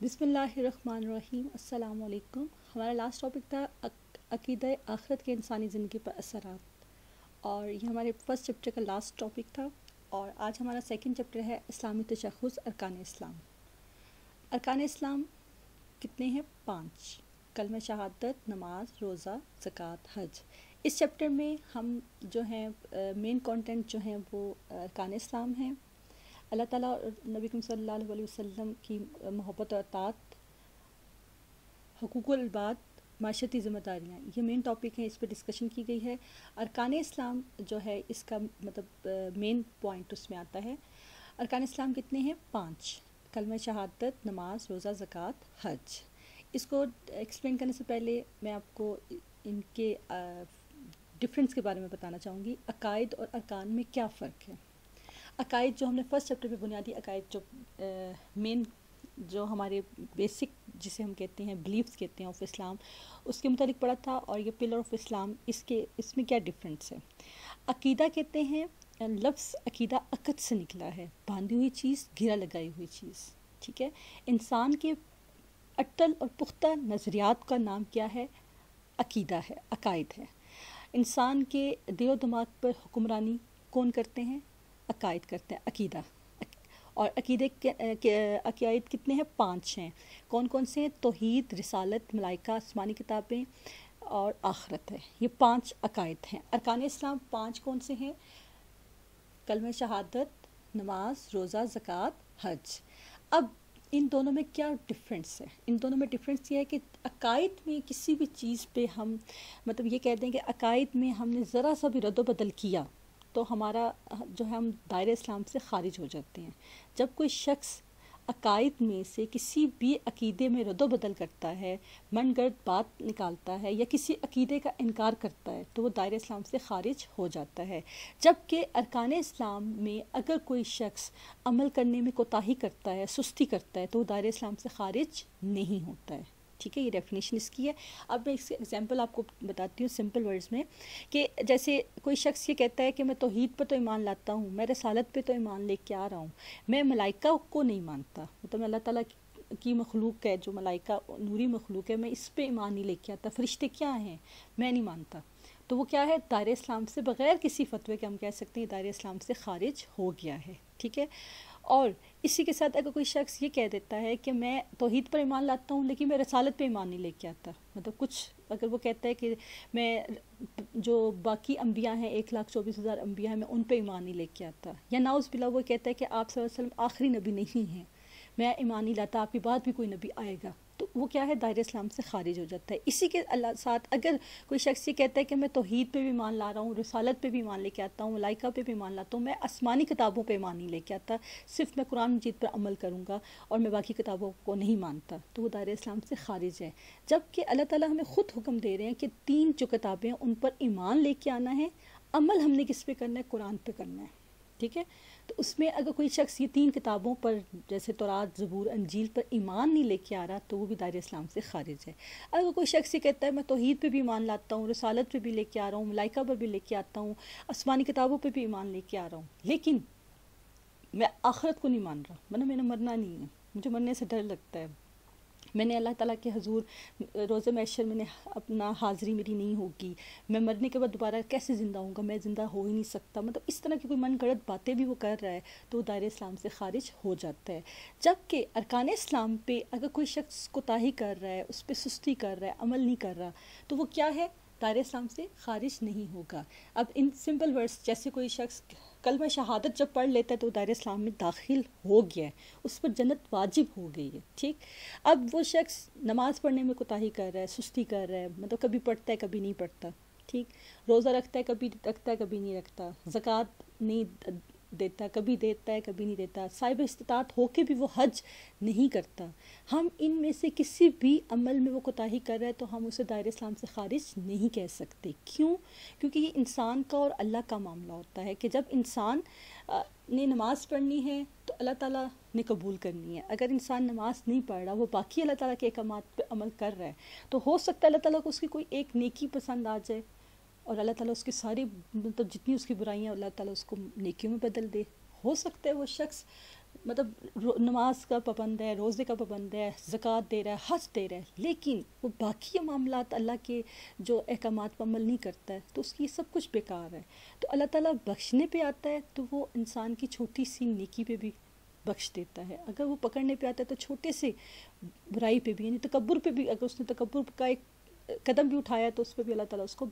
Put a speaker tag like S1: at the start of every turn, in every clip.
S1: بسم اللہ الرحمن الرحیم۔ السلام علیکم۔ ہمارا لاسٹ ٹاپک تھا عقیدہ آخرت کے انسانی زندگی پر اثرات، اور یہ ہمارے فرسٹ چیپٹر کا لاسٹ ٹاپک تھا، اور آج ہمارا سیکنڈ چیپٹر ہے اسلامی تشخص ارکان اسلام۔ ارکان اسلام کتنے ہیں؟ 5: کلمہ شہادت، نماز، روزہ، زکوٰۃ، حج۔ اس چیپٹر میں ہم جو ہیں مین کانٹینٹ جو ہیں وہ ارکان اسلام ہیں، اللہ تعالیٰ اور نبی کریم صلی اللہ علیہ وسلم کی محبت اور اطاعت، حقوق العباد، معاشرتی ذمہ داریاں، یہ مین ٹاپک ہیں، اس پہ ڈسکشن کی گئی ہے۔ ارکان اسلام جو ہے اس کا مطلب مین پوائنٹ اس میں آتا ہے۔ ارکان اسلام کتنے ہیں؟ 5: کلمہ شہادت، نماز، روزہ، زکوٰۃ، حج۔ اس کو ایکسپلین کرنے سے پہلے میں آپ کو ان کے ڈفرینس کے بارے میں بتانا چاہوں گی۔ عقائد اور ارکان میں کیا فرق ہے؟ عقائد جو ہم نے فرسٹ چیپٹر میں بنیادی عقائد جو مین جو ہمارے بیسک جسے ہم کہتے ہیں بلیفس کہتے ہیں آف اسلام، اس کے متعلق پڑھا تھا، اور یہ پلر آف اسلام اس میں کیا ڈفرینس ہے۔ عقیدہ کہتے ہیں، لفظ عقیدہ عقد سے نکلا ہے، باندھی ہوئی چیز، گھیرا لگائی ہوئی چیز، ٹھیک ہے۔ انسان کے اٹل اور پختہ نظریات کا نام کیا ہے؟ عقیدہ ہے، عقائد ہے۔ انسان کے دل و دماغ پر حکمرانی کون کرتے ہیں؟ عقائد کرتے ہیں، عقیدہ۔ اور عقیدے کے عقائد کتنے ہیں؟ 5 ہیں۔ کون کون سے ہیں؟ توحید، رسالت، ملائکہ، آسمانی کتابیں اور آخرت ہے۔ یہ 5 عقائد ہیں۔ ارکان اسلام 5 کون سے ہیں؟ کلمہ شہادت، نماز، روزہ، زکوٰۃ، حج۔ اب ان دونوں میں کیا ڈفرینس ہے؟ ان دونوں میں ڈفرینس یہ ہے کہ عقائد میں کسی بھی چیز پہ ہم مطلب یہ کہہ دیں کہ عقائد میں ہم نے ذرا سا بھی رد و بدل کیا تو ہمارا جو ہے ہم دائرہ اسلام سے خارج ہو جاتے ہیں۔ جب کوئی شخص عقائد میں سے کسی بھی عقیدے میں رد و بدل کرتا ہے، من گڑت بات نکالتا ہے یا کسی عقیدے کا انکار کرتا ہے تو وہ دائرہ اسلام سے خارج ہو جاتا ہے۔ جبکہ ارکان اسلام میں اگر کوئی شخص عمل کرنے میں کوتاہی کرتا ہے، سستی کرتا ہے تو وہ دائرہ اسلام سے خارج نہیں ہوتا ہے، ٹھیک ہے۔ یہ ڈیفینیشن اس کی ہے۔ اب میں اس ایگزامپل آپ کو بتاتی ہوں سمپل ورڈز میں، کہ جیسے کوئی شخص یہ کہتا ہے کہ میں توحید پر تو ایمان لاتا ہوں، میں رسالت پہ تو ایمان لے کے آ رہا ہوں، میں ملائکہ کو نہیں مانتا، مطلب اللہ تعالیٰ کی مخلوق ہے جو ملائکہ نوری مخلوق ہے، میں اس پہ ایمان نہیں لے کے آتا، فرشتے کیا ہیں میں نہیں مانتا، تو وہ کیا ہے؟ دائرہ اسلام سے بغیر کسی فتوے کے ہم کہہ سکتے ہیں دائرہ اسلام سے خارج ہو گیا ہے، ٹھیک ہے۔ اور اسی کے ساتھ اگر کوئی شخص یہ کہہ دیتا ہے کہ میں توحید پر ایمان لاتا ہوں لیکن میں رسالت پہ ایمان نہیں لے کے آتا، مطلب کچھ اگر وہ کہتا ہے کہ میں جو باقی انبیاء ہیں 1,24,000 انبیاء ہیں میں ان پہ ایمان نہیں لے کے آتا، یا نعوذ باللہ وہ کہتا ہے کہ آپ صلی اللہ علیہ وسلم آخری نبی نہیں ہیں، میں ایمان نہیں لاتا، آپ کے بعد بھی کوئی نبی آئے گا، تو وہ کیا ہے؟ دائرہ اسلام سے خارج ہو جاتا ہے۔ اسی کے ساتھ اگر کوئی شخص یہ کہتا ہے کہ میں توحید پہ بھی ایمان لا رہا ہوں، رسالت پہ بھی ایمان لے کے آتا ہوں، ملائکہ پہ بھی ایمان لاتا ہوں، میں آسمانی کتابوں پہ ایمان نہیں لے کے آتا، صرف میں قرآن مجید پر عمل کروں گا اور میں باقی کتابوں کو نہیں مانتا، تو وہ دائرہ اسلام سے خارج ہے۔ جبکہ اللہ تعالیٰ ہمیں خود حکم دے رہے ہیں کہ 3 جو کتابیں ہیں ان پر ایمان لے کے آنا ہے، عمل ہم نے کس پہ کرنا ہے؟ قرآن پہ کرنا ہے، ٹھیک ہے۔ تو اس میں اگر کوئی شخص یہ 3 کتابوں پر جیسے تورات، زبور، انجیل پر ایمان نہیں لے کے آ رہا تو وہ بھی دائرہ اسلام سے خارج ہے۔ اگر کوئی شخص یہ کہتا ہے میں توحید پہ بھی ایمان لاتا ہوں، رسالت پہ بھی لے کے آ رہا ہوں، ملائکہ پر بھی لے کے آتا ہوں، آسمانی کتابوں پہ بھی ایمان لے کے آ رہا ہوں، لیکن میں آخرت کو نہیں مان رہا، مطلب میں نے مرنا نہیں ہے، مجھے مرنے سے ڈر لگتا ہے، میں نے اللہ تعالیٰ کے حضور روز محشر میں نے اپنا حاضری میری نہیں ہوگی، میں مرنے کے بعد دوبارہ کیسے زندہ ہوں گا، میں زندہ ہو ہی نہیں سکتا، مطلب اس طرح کی کوئی من گڑت باتیں بھی وہ کر رہا ہے تو وہ دائرہ اسلام سے خارج ہو جاتا ہے۔ جبکہ ارکان اسلام پہ اگر کوئی شخص کوتاہی کر رہا ہے، اس پہ سستی کر رہا ہے، عمل نہیں کر رہا، تو وہ کیا ہے؟ دائرہ اسلام سے خارج نہیں ہوگا۔ اب ان سمپل ورڈز جیسے کوئی شخص کلمہ شہادت جب پڑھ لیتا ہے تو دائرہ اسلام میں داخل ہو گیا ہے، اس پر جنت واجب ہو گئی ہے، ٹھیک۔ اب وہ شخص نماز پڑھنے میں کوتاہی کر رہا ہے، سستی کر رہا ہے، مطلب کبھی پڑھتا ہے کبھی نہیں پڑھتا، ٹھیک، روزہ رکھتا ہے کبھی رکھتا ہے کبھی نہیں رکھتا، زکوٰۃ نہیں دیتا، کبھی دیتا ہے کبھی نہیں دیتا، صاحب استطاعت ہو کے بھی وہ حج نہیں کرتا، ہم ان میں سے کسی بھی عمل میں وہ کوتاہی کر رہا ہے تو ہم اسے دائرہ اسلام سے خارج نہیں کہہ سکتے۔ کیوں؟ کیونکہ یہ انسان کا اور اللہ کا معاملہ ہوتا ہے کہ جب انسان نے نماز پڑھنی ہے تو اللہ تعالیٰ نے قبول کرنی ہے، اگر انسان نماز نہیں پڑھ رہا، وہ باقی اللہ تعالیٰ کے احکامات پہ عمل کر رہا ہے، تو ہو سکتا ہے اللہ تعالیٰ کو اس کی کوئی ایک نیکی پسند آ جائے اور اللہ تعالیٰ اس کی ساری مطلب جتنی اس کی برائیاں اللہ تعالیٰ اس کو نیکیوں میں بدل دے۔ ہو سکتا ہے وہ شخص مطلب نماز کا پابند ہے، روزے کا پابند ہے، زکوٰۃ دے رہا ہے، حج دے رہا ہے، لیکن وہ باقی معاملات اللہ کے جو احکامات پر عمل نہیں کرتا ہے تو اس کی سب کچھ بیکار ہے۔ تو اللہ تعالیٰ بخشنے پہ آتا ہے تو وہ انسان کی چھوٹی سی نیکی پہ بھی بخش دیتا ہے، اگر وہ پکڑنے پہ آتا ہے تو چھوٹے سے برائی پہ بھی، یعنی تکبر پہ بھی، اگر اس نے تکبر کا ایک قدم بھی اٹھایا تو اس پہ بھی اللہ تعالیٰ اس کو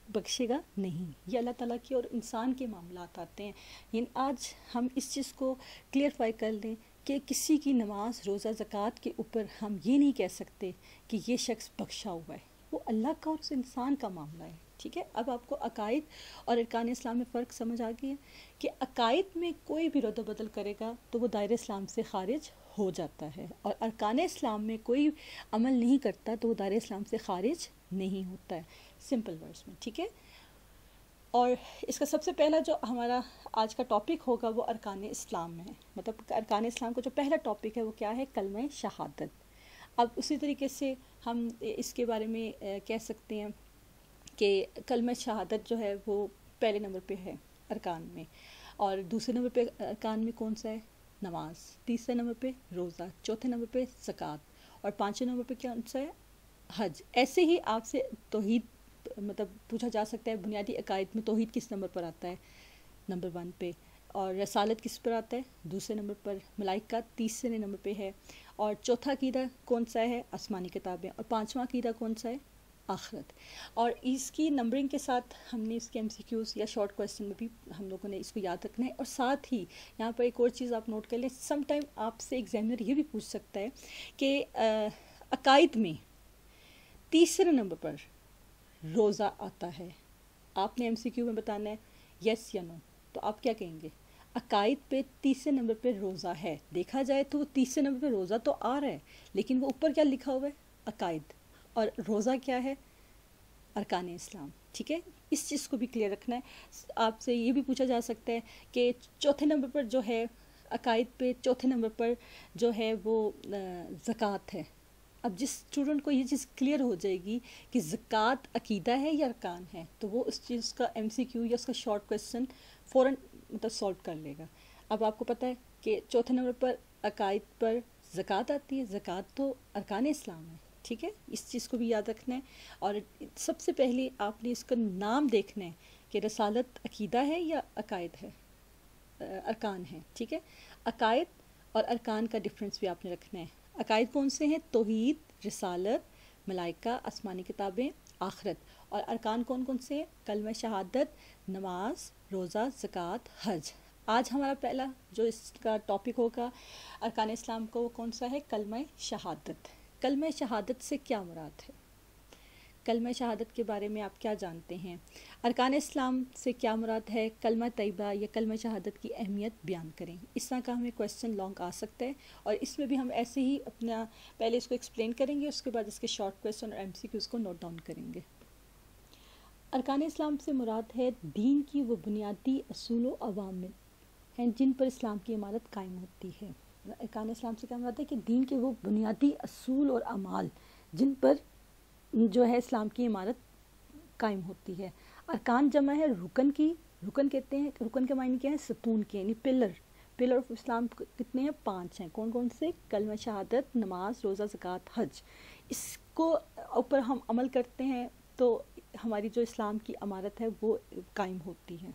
S1: بخشے گا نہیں۔ یہ اللہ تعالیٰ کی اور انسان کے معاملات آتے ہیں۔ یعنی آج ہم اس چیز کو کلیئرفائی کر لیں کہ کسی کی نماز، روزہ، زکوٰۃ کے اوپر ہم یہ نہیں کہہ سکتے کہ یہ شخص بخشا ہوا ہے، وہ اللہ کا اور اس انسان کا معاملہ ہے، ٹھیک ہے۔ اب آپ کو عقائد اور ارکان اسلام میں فرق سمجھ آ گئی ہے کہ عقائد میں کوئی بھی رد و بدل کرے گا تو وہ دائرہ اسلام سے خارج ہو جاتا ہے، اور ارکان اسلام میں کوئی عمل نہیں کرتا تو وہ دائرہ اسلام سے خارج نہیں ہوتا ہے، سمپل ورڈز میں، ٹھیک ہے۔ اور اس کا سب سے پہلا جو ہمارا آج کا ٹاپک ہوگا وہ ارکان اسلام میں ہے، مطلب ارکان اسلام کا جو پہلا ٹاپک ہے وہ کیا ہے؟ کلمہ شہادت۔ اب اسی طریقے سے ہم اس کے بارے میں کہہ سکتے ہیں کہ کلمہ شہادت جو ہے وہ پہلے نمبر پہ ہے ارکان میں، اور دوسرے نمبر پہ ارکان میں کون سا ہے؟ نماز، تیسرے نمبر پہ روزہ، چوتھے نمبر پہ زکوٰۃ، اور پانچویں نمبر پہ کون سا ہے؟ حج۔ ایسے ہی آپ سے توحید مطلب پوچھا جا سکتا ہے، بنیادی عقائد میں توحید کس نمبر پر آتا ہے؟ نمبر 1 پہ۔ اور رسالت کس پر آتا ہے؟ دوسرے نمبر پر۔ ملائکہ تیسرے نمبر پہ ہے۔ اور چوتھا عقیدہ کون سا ہے؟ آسمانی کتابیں۔ اور پانچواں عقیدہ کون سا ہے؟ آخرت۔ اور اس کی نمبرنگ کے ساتھ ہم نے اس کے MCQs یا شارٹ کویسچن میں بھی ہم لوگوں نے اس کو یاد رکھنا ہے۔ اور ساتھ ہی یہاں پر ایک اور چیز آپ نوٹ کر لیں، سم ٹائم آپ سے ایگزامینر یہ بھی پوچھ سکتا ہے کہ عقائد میں تیسرے نمبر پر روزہ آتا ہے، آپ نے MCQ میں بتانا ہے یس یا نو، تو آپ کیا کہیں گے؟ عقائد پہ تیسرے نمبر پہ روزہ ہے، دیکھا جائے تو وہ تیسرے نمبر پہ روزہ تو آ رہا ہے، لیکن وہ اوپر کیا لکھا ہوا ہے؟ عقائد۔ اور روزہ کیا ہے؟ ارکان اسلام، ٹھیک ہے۔ اس چیز کو بھی کلیئر رکھنا ہے۔ آپ سے یہ بھی پوچھا جا سکتا ہے کہ چوتھے نمبر پر جو ہے عقائد پہ چوتھے نمبر پر جو ہے وہ زکوٰۃ ہے۔ اب جس اسٹوڈنٹ کو یہ چیز کلیئر ہو جائے گی کہ زکوٰۃ عقیدہ ہے یا ارکان ہے تو وہ اس چیز کا MCQ یا اس کا شارٹ کویسچن فوراً مطلب سالو کر لے گا۔ اب آپ کو پتہ ہے کہ چوتھے نمبر پر عقائد پر زکوٰۃ آتی ہے، زکوٰۃ تو ارکان اسلام ہے، ٹھیک ہے۔ اس چیز کو بھی یاد رکھنا ہے۔ اور سب سے پہلے آپ نے اس کا نام دیکھنا ہے کہ رسالت عقیدہ ہے یا عقائد ہے، ارکان ہے، ٹھیک ہے۔ عقائد اور ارکان کا ڈفرینس بھی آپ نے رکھنا ہے۔ عقائد کون سے ہیں؟ توحید، رسالت، ملائکہ، آسمانی کتابیں، آخرت۔ اور ارکان کون کون سے ہیں؟ کلمہ شہادت، نماز، روزہ، زکوٰۃ، حج۔ آج ہمارا پہلا جو اس کا ٹاپک ہوگا ارکان اسلام کو وہ کون سا ہے؟ کلمہ شہادت۔ کلمہ شہادت سے کیا مراد ہے؟ کلمہ شہادت کے بارے میں آپ کیا جانتے ہیں؟ ارکان اسلام سے کیا مراد ہے؟ کلمہ طیبہ یا کلمہ شہادت کی اہمیت بیان کریں۔ اس طرح کا ہمیں کویسچن لانگ آ سکتا ہے، اور اس میں بھی ہم ایسے ہی اپنا پہلے اس کو ایکسپلین کریں گے، اس کے بعد اس کے شارٹ کویسچن اور MCQs کو نوٹ ڈاؤن کریں گے۔ ارکان اسلام سے مراد ہے دین کی وہ بنیادی اصول و عوامل ہیں جن پر اسلام کی عمارت قائم ہوتی ہے۔ ارکان اسلام سے کیا مراد ہے؟ کہ دین کے وہ بنیادی اصول اور اعمال جن پر جو ہے اسلام کی عمارت قائم ہوتی ہے۔ ارکان جمع ہے رکن کی، رکن کہتے ہیں، رکن کے معنی کیا ہے؟ ستون کے، یعنی پلر آف اسلام کتنے ہیں؟ 5 ہیں۔ کون کون سے؟ کلمہ شہادت، نماز، روزہ، زکوٰۃ، حج۔ اس کو اوپر ہم عمل کرتے ہیں تو ہماری جو اسلام کی عمارت ہے وہ قائم ہوتی ہے۔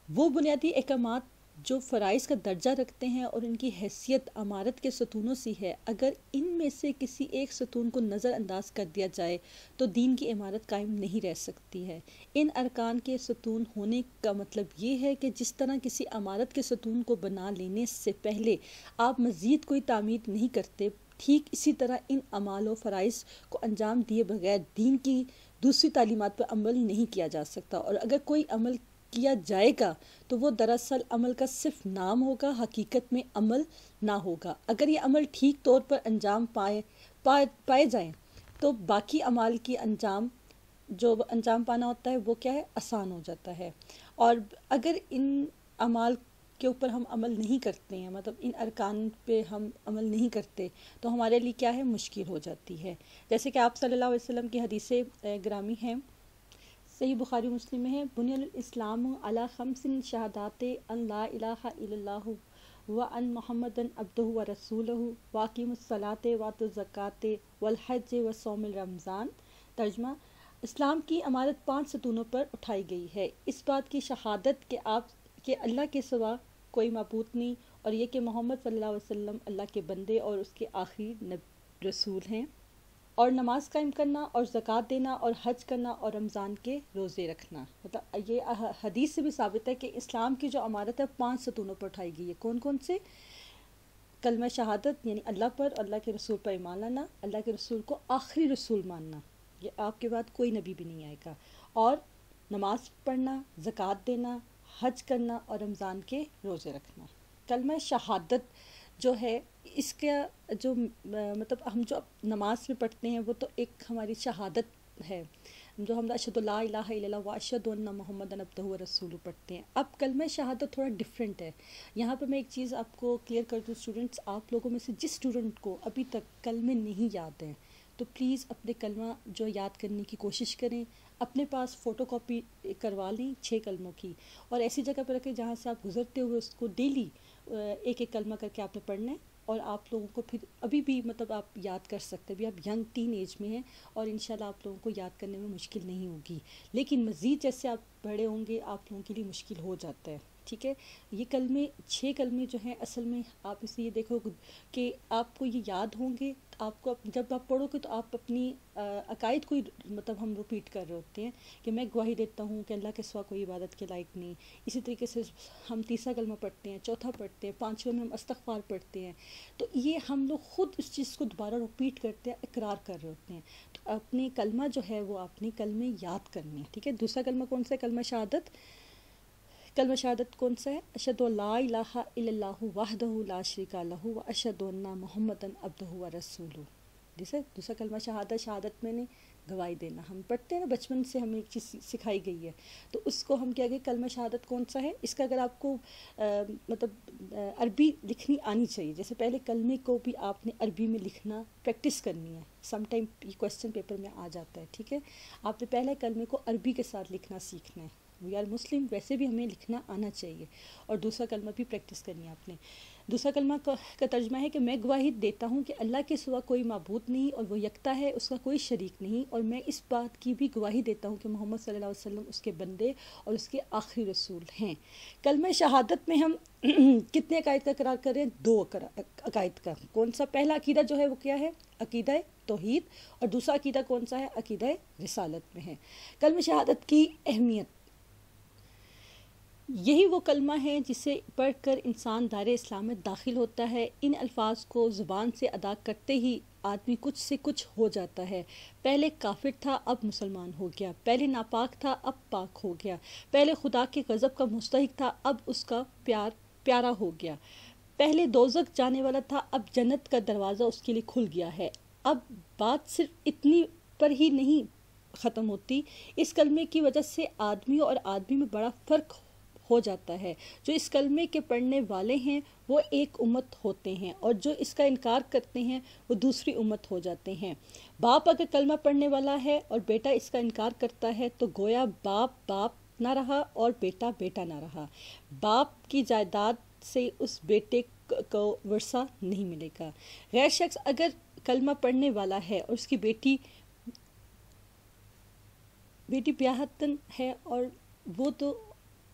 S1: وہ بنیادی احکامات جو فرائض کا درجہ رکھتے ہیں اور ان کی حیثیت عمارت کے ستونوں سی ہے، اگر ان میں سے کسی ایک ستون کو نظر انداز کر دیا جائے تو دین کی عمارت قائم نہیں رہ سکتی ہے۔ ان ارکان کے ستون ہونے کا مطلب یہ ہے کہ جس طرح کسی عمارت کے ستون کو بنا لینے سے پہلے آپ مزید کوئی تعمیر نہیں کرتے، ٹھیک اسی طرح ان اعمال و فرائض کو انجام دیے بغیر دین کی دوسری تعلیمات پر عمل نہیں کیا جا سکتا، اور اگر کوئی عمل کیا جائے گا تو وہ دراصل عمل کا صرف نام ہوگا، حقیقت میں عمل نہ ہوگا۔ اگر یہ عمل ٹھیک طور پر انجام پائے جائیں تو باقی اعمال کی جو انجام پانا ہوتا ہے وہ کیا ہے؟ آسان ہو جاتا ہے۔ اور اگر ان اعمال کے اوپر ہم عمل نہیں کرتے ہیں، مطلب ان ارکان پہ ہم عمل نہیں کرتے تو ہمارے لیے کیا ہے؟ مشکل ہو جاتی ہے۔ جیسے کہ آپ صلی اللہ علیہ وسلم کی حدیث گرامی ہیں، صحیح بخاری مسلم میں ہے، بنی الاسلام علی خمس شہادات ان لا الہ الا اللہ وان محمدًا عبدہ ورسولہ واقیموا الصلاۃ وآتوا الزکوٰۃ والحج وصوم رمضان۔ ترجمہ: اسلام کی عمارت 5 ستونوں پر اٹھائی گئی ہے، اس بات کی شہادت کہ اللہ کے سوا کوئی معبود نہیں، اور یہ کہ محمد صلی اللہ علیہ وسلم اللہ کے بندے اور اس کے آخری رسول ہیں، اور نماز قائم کرنا اور زکوٰۃ دینا اور حج کرنا اور رمضان کے روزے رکھنا۔ مطلب یہ حدیث سے بھی ثابت ہے کہ اسلام کی جو عمارت ہے 5 ستونوں پر اٹھائی گئی ہے۔ کون کون سے؟ کلمہ شہادت یعنی اللہ پر، اللہ کے رسول پر ایمان لانا، اللہ کے رسول کو آخری رسول ماننا، یہ آپ کے بعد کوئی نبی بھی نہیں آئے گا، اور نماز پڑھنا، زکوٰۃ دینا، حج کرنا اور رمضان کے روزے رکھنا۔ کلمہ شہادت جو ہے اس کا جو مطلب ہم جو نماز میں پڑھتے ہیں وہ تو ایک ہماری شہادت ہے، جو ہم اشہد لا الہ الا اللہ و اشہد ان محمدًا عبدہ ورسولہ پڑھتے ہیں۔ اب کلمہ شہادت تھوڑا ڈیفرنٹ ہے۔ یہاں پہ میں ایک چیز آپ کو کلیئر کر دوں اسٹوڈنٹس، آپ لوگوں میں سے جس اسٹوڈنٹ کو ابھی تک کلمے نہیں یاد ہیں تو پلیز اپنے کلمہ جو یاد کرنے کی کوشش کریں، اپنے پاس فوٹو کاپی کروا لیں 6 کلموں کی، اور ایسی جگہ پہ رکھیں جہاں سے آپ گزرتے ہوئے اس کو ڈیلی ایک ایک کلمہ کر کے آپ نے پڑھنا ہے، اور آپ لوگوں کو پھر ابھی بھی مطلب آپ یاد کر سکتے ہیں، ابھی آپ ینگ ٹین ایج میں ہیں اور انشاءاللہ آپ لوگوں کو یاد کرنے میں مشکل نہیں ہوگی، لیکن مزید جیسے آپ بڑے ہوں گے آپ لوگوں کے لیے مشکل ہو جاتا ہے، ٹھیک ہے۔ یہ کلمے 6 کلمے جو ہیں اصل میں آپ اسے یہ دیکھو کہ آپ کو یہ یاد ہوں گے، آپ کو جب آپ پڑھو گے تو آپ اپنی عقائد کو مطلب ہم ریپیٹ کر رہے ہوتے ہیں کہ میں گواہی دیتا ہوں کہ اللہ کے سوا کوئی عبادت کے لائق نہیں۔ اسی طریقے سے ہم تیسرا کلمہ پڑھتے ہیں، چوتھا پڑھتے ہیں، 5ویں میں ہم استغفار پڑھتے ہیں، تو یہ ہم لوگ خود اس چیز کو دوبارہ ریپیٹ کرتے ہیں، اقرار کر رہے ہوتے ہیں، تو اپنے کلمہ جو ہے وہ اپنے کلمے یاد کرنے ہیں، ٹھیک ہے۔ دوسرا کلمہ کون سا ہے؟ کلمہ شہادت۔ کلمہ شہادت کون سا ہے؟ اشہد ان لا الہ الا اللہ وحدہ لا شریک لہ واشہد ان محمدًا عبدہ ورسولہ۔ جیسے دوسرا کلمہ شہادت میں نے گواہی دینا، ہم پڑھتے ہیں نا بچپن سے ہمیں ایک چیز سکھائی گئی ہے، تو اس کو ہم کیا کہ کلمہ شہادت کون سا ہے؟ اس کا اگر آپ کو مطلب عربی لکھنی آنی چاہیے، جیسے پہلے کلمے کو بھی آپ نے عربی میں لکھنا پریکٹس کرنی ہے، سم ٹائم یہ کویسچن پیپر میں آ جاتا ہے، ٹھیک ہے۔ آپ نے پہلے کلمے کو عربی کے ساتھ لکھنا سیکھنا ہے، وی آر مسلم، ویسے بھی ہمیں لکھنا آنا چاہیے، اور دوسرا کلمہ بھی پریکٹس کرنی ہے آپ نے۔ دوسرا کلمہ کا ترجمہ ہے کہ میں گواہی دیتا ہوں کہ اللہ کے سوا کوئی معبود نہیں اور وہ یکتا ہے، اس کا کوئی شریک نہیں، اور میں اس بات کی بھی گواہی دیتا ہوں کہ محمد صلی اللہ علیہ وسلم اس کے بندے اور اس کے آخری رسول ہیں۔ کلمہ شہادت میں ہم کتنے عقائد کا اقرار کر رہے ہیں؟ 2 عقائد کا۔ کون سا؟ پہلا عقیدہ جو ہے وہ کیا ہے؟ عقیدہ توحید، اور دوسرا عقیدہ کون سا ہے؟ عقیدہ رسالت میں ہے۔ کلمہ شہادت کی اہمیت، یہی وہ کلمہ ہے جسے پڑھ کر انسان دائرہ اسلام میں داخل ہوتا ہے۔ ان الفاظ کو زبان سے ادا کرتے ہی آدمی کچھ سے کچھ ہو جاتا ہے۔ پہلے کافر تھا اب مسلمان ہو گیا، پہلے ناپاک تھا اب پاک ہو گیا، پہلے خدا کے غضب کا مستحق تھا اب اس کا پیارا ہو گیا، پہلے دوزخ جانے والا تھا اب جنت کا دروازہ اس کے لیے کھل گیا ہے۔ اب بات صرف اتنی پر ہی نہیں ختم ہوتی، اس کلمے کی وجہ سے آدمی اور آدمی میں بڑا فرق ہو جاتا ہے۔ جو اس کلمے کے پڑھنے والے ہیں وہ ایک امت ہوتے ہیں، اور جو اس کا انکار کرتے ہیں وہ دوسری امت ہو جاتے ہیں۔ باپ اگر کلمہ پڑھنے والا ہے اور بیٹا اس کا انکار کرتا ہے تو گویا باپ نہ رہا اور بیٹا نہ رہا۔ باپ کی جائیداد سے اس بیٹے کو ورثہ نہیں ملے گا۔ غیر شخص اگر کلمہ پڑھنے والا ہے اور اس کی بیٹی بیاہتن ہے اور وہ تو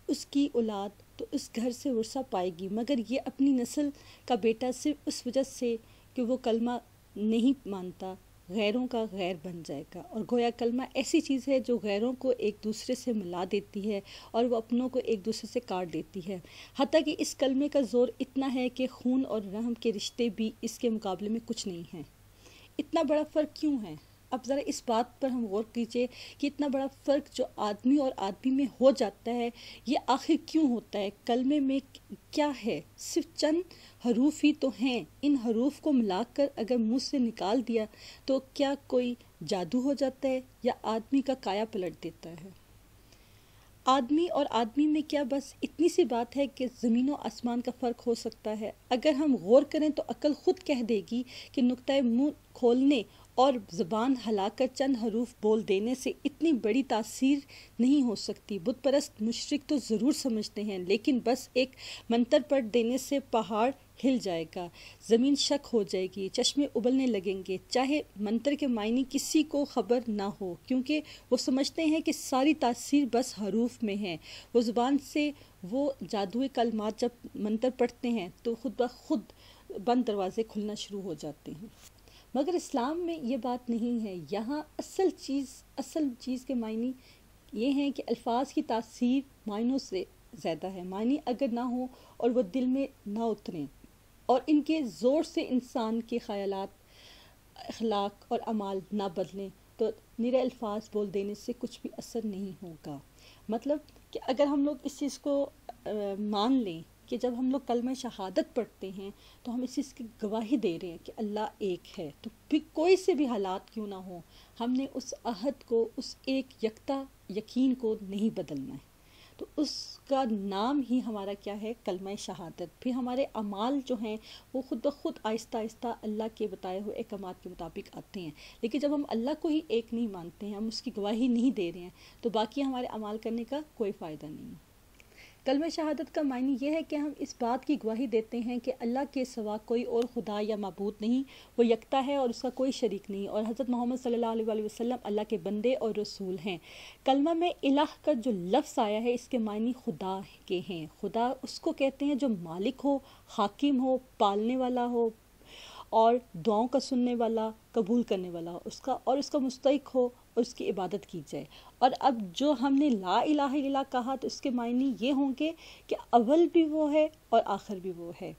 S1: اس کی اولاد تو اس گھر سے ورثہ پائے گی، مگر یہ اپنی نسل کا بیٹا صرف اس وجہ سے کہ وہ کلمہ نہیں مانتا غیروں کا غیر بن جائے گا۔ اور گویا کلمہ ایسی چیز ہے جو غیروں کو ایک دوسرے سے ملا دیتی ہے اور وہ اپنوں کو ایک دوسرے سے کاٹ دیتی ہے، حتیٰ کہ اس کلمے کا زور اتنا ہے کہ خون اور رحم کے رشتے بھی اس کے مقابلے میں کچھ نہیں ہیں۔ اتنا بڑا فرق کیوں ہے؟ اب ذرا اس بات پر ہم غور کیجئے کہ اتنا بڑا فرق جو آدمی اور آدمی میں ہو جاتا ہے یہ آخر کیوں ہوتا ہے؟ کلمے میں کیا ہے؟ صرف چند حروف ہی تو ہیں، ان حروف کو ملا کر اگر منہ سے نکال دیا تو کیا کوئی جادو ہو جاتا ہے یا آدمی کا کایا پلٹ دیتا ہے؟ آدمی اور آدمی میں کیا بس اتنی سی بات ہے کہ زمین و آسمان کا فرق ہو سکتا ہے؟ اگر ہم غور کریں تو عقل خود کہہ دے گی کہ نقطۂ منہ کھولنے اور زبان ہلا کر چند حروف بول دینے سے اتنی بڑی تاثیر نہیں ہو سکتی۔ بت پرست مشرک تو ضرور سمجھتے ہیں، لیکن بس ایک منتر پڑھ دینے سے پہاڑ ہل جائے گا، زمین شک ہو جائے گی، چشمے ابلنے لگیں گے، چاہے منتر کے معنی کسی کو خبر نہ ہو، کیونکہ وہ سمجھتے ہیں کہ ساری تاثیر بس حروف میں ہے۔ وہ زبان سے وہ جادوئی کلمات جب منتر پڑھتے ہیں تو خود بخود بند دروازے کھلنا شروع ہو جاتے ہیں۔ مگر اسلام میں یہ بات نہیں ہے۔ یہاں اصل چیز کے معنی یہ ہیں کہ الفاظ کی تاثیر معنوں سے زیادہ ہے۔ معنی اگر نہ ہو اور وہ دل میں نہ اتریں اور ان کے زور سے انسان کے خیالات، اخلاق اور اعمال نہ بدلیں تو نرے الفاظ بول دینے سے کچھ بھی اثر نہیں ہوگا۔ مطلب کہ اگر ہم لوگ اس چیز کو مان لیں کہ جب ہم لوگ کلمہ شہادت پڑھتے ہیں تو ہم اس چیز کی گواہی دے رہے ہیں کہ اللہ ایک ہے، تو پھر کوئی سے بھی حالات کیوں نہ ہوں، ہم نے اس عہد کو، اس ایک یکتا یقین کو نہیں بدلنا ہے۔ تو اس کا نام ہی ہمارا کیا ہے؟ کلمہ شہادت۔ پھر ہمارے اعمال جو ہیں وہ خود بخود آہستہ آہستہ اللہ کے بتائے ہوئے احکامات کے مطابق آتے ہیں۔ لیکن جب ہم اللہ کو ہی ایک نہیں مانتے ہیں، ہم اس کی گواہی نہیں دے رہے ہیں، تو باقی ہمارے اعمال کرنے کا کوئی فائدہ نہیں ہے۔ کلمہ شہادت کا معنی یہ ہے کہ ہم اس بات کی گواہی دیتے ہیں کہ اللہ کے سوا کوئی اور خدا یا معبود نہیں، وہ یکتا ہے اور اس کا کوئی شریک نہیں، اور حضرت محمد صلی اللہ علیہ وسلم اللہ کے بندے اور رسول ہیں۔ کلمہ میں الہ کا جو لفظ آیا ہے اس کے معنی خدا کے ہیں۔ خدا اس کو کہتے ہیں جو مالک ہو، حاکم ہو، پالنے والا ہو اور دعاؤں کا سننے والا، قبول کرنے والا ہو، اس کا مستحق ہو اور اس کی عبادت کی جائے۔ اور اب جو ہم نے لا الہ الا اللہ کہا تو اس کے معنی یہ ہوں گے کہ اول بھی وہ ہے اور آخر بھی وہ ہے۔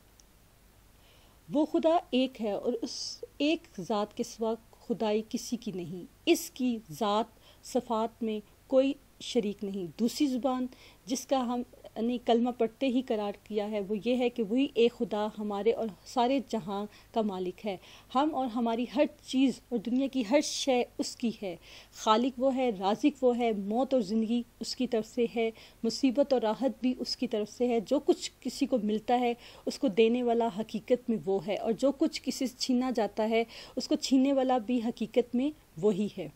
S1: وہ خدا ایک ہے اور اس ایک ذات کے سوا خدائی کسی کی نہیں، اس کی ذات صفات میں کوئی شریک نہیں۔ دوسری زبان جس کا ہم نے کلمہ پڑھتے ہی قرار کیا ہے وہ یہ ہے کہ وہی ایک خدا ہمارے اور سارے جہاں کا مالک ہے۔ ہم اور ہماری ہر چیز اور دنیا کی ہر شے اس کی ہے۔ خالق وہ ہے، رازق وہ ہے، موت اور زندگی اس کی طرف سے ہے، مصیبت اور راحت بھی اس کی طرف سے ہے۔ جو کچھ کسی کو ملتا ہے اس کو دینے والا حقیقت میں وہ ہے، اور جو کچھ کسی سے چھینا جاتا ہے اس کو چھیننے والا بھی حقیقت میں وہی ہے۔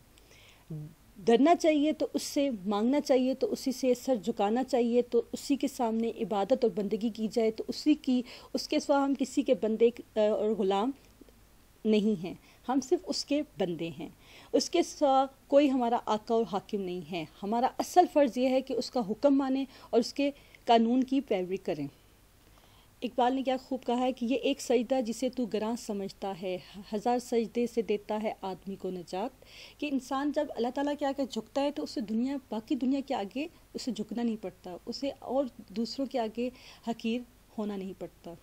S1: ڈرنا چاہیے تو اس سے، مانگنا چاہیے تو اسی سے، سر جھکانا چاہیے تو اسی کے سامنے عبادت اور بندگی کی جائے تو اس کے سوا ہم کسی کے بندے اور غلام نہیں ہیں، ہم صرف اس کے بندے ہیں۔ اس کے سوا کوئی ہمارا آقا اور حاکم نہیں ہے۔ ہمارا اصل فرض یہ ہے کہ اس کا حکم مانیں اور اس کے قانون کی پیروی کریں۔ اقبال نے کیا خوب کہا ہے کہ یہ ایک سجدہ جسے تو گراں سمجھتا ہے، ہزار سجدے سے دیتا ہے آدمی کو نجات۔ کہ انسان جب اللہ تعالیٰ کے آگے جھکتا ہے تو اسے باقی دنیا کے آگے اسے جھکنا نہیں پڑتا، اسے اور دوسروں کے آگے حقیر ہونا نہیں پڑتا۔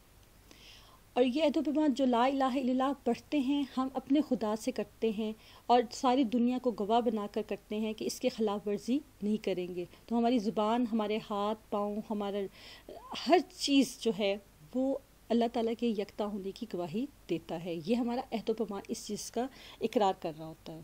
S1: اور یہ عہد و پیمان جو لا الہ الا اللہ پڑھتے ہیں ہم اپنے خدا سے کرتے ہیں اور ساری دنیا کو گواہ بنا کر کرتے ہیں کہ اس کے خلاف ورزی نہیں کریں گے، تو ہماری زبان، ہمارے ہاتھ پاؤں، ہمارا ہر چیز جو ہے وہ اللہ تعالیٰ کے یکتا ہونے کی گواہی دیتا ہے۔ یہ ہمارا عہد و پیمان اس چیز کا اقرار کر رہا ہوتا ہے۔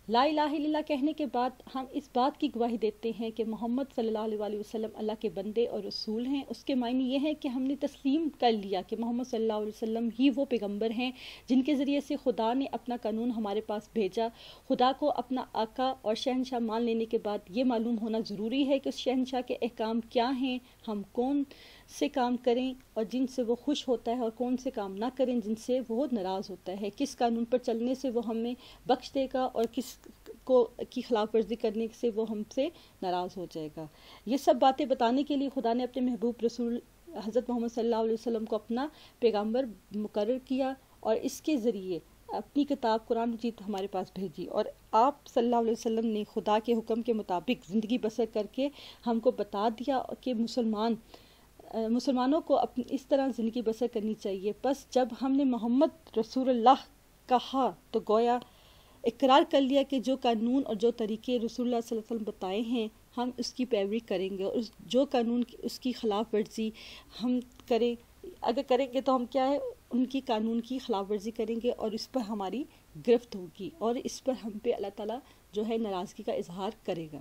S1: لا الہ الا اللہ کہنے کے بعد ہم اس بات کی گواہی دیتے ہیں کہ محمد صلی اللہ علیہ وسلم اللہ کے بندے اور رسول ہیں۔ اس کے معنی یہ ہے کہ ہم نے تسلیم کر لیا کہ محمد صلی اللہ علیہ وسلم ہی وہ پیغمبر ہیں جن کے ذریعے سے خدا نے اپنا قانون ہمارے پاس بھیجا۔ خدا کو اپنا آقا اور شہنشاہ مان لینے کے بعد یہ معلوم ہونا ضروری ہے کہ اس شہنشاہ کے احکام کیا ہیں، ہم کون سے کام کریں اور جن سے وہ خوش ہوتا ہے، اور کون سے کام نہ کریں جن سے وہ ناراض ہوتا ہے، کس قانون پر چلنے سے وہ ہمیں بخش دے گا اور کس کی خلاف ورزی کرنے سے وہ ہم سے ناراض ہو جائے گا۔ یہ سب باتیں بتانے کے لیے خدا نے اپنے محبوب رسول حضرت محمد صلی اللہ علیہ وسلم کو اپنا پیغمبر مقرر کیا اور اس کے ذریعے اپنی کتاب قرآن مجید ہمارے پاس بھیجی، اور آپ صلی اللہ علیہ وسلم نے خدا کے حکم کے مطابق زندگی بسر کر کے ہم کو بتا دیا کہ مسلمانوں کو اس طرح زندگی بسر کرنی چاہیے۔ بس جب ہم نے محمد رسول اللہ کہا تو گویا اقرار کر لیا کہ جو قانون اور جو طریقے رسول اللہ صلی اللہ علیہ وسلم بتائے ہیں ہم اس کی پیروی کریں گے، اور جو قانون اس کی خلاف ورزی ہم اگر کریں گے تو ہم کیا ہے، ان کی قانون کی خلاف ورزی کریں گے اور اس پر ہماری گرفت ہوگی اور اس پر ہم پہ اللہ تعالیٰ جو ہے ناراضگی کا اظہار کرے گا۔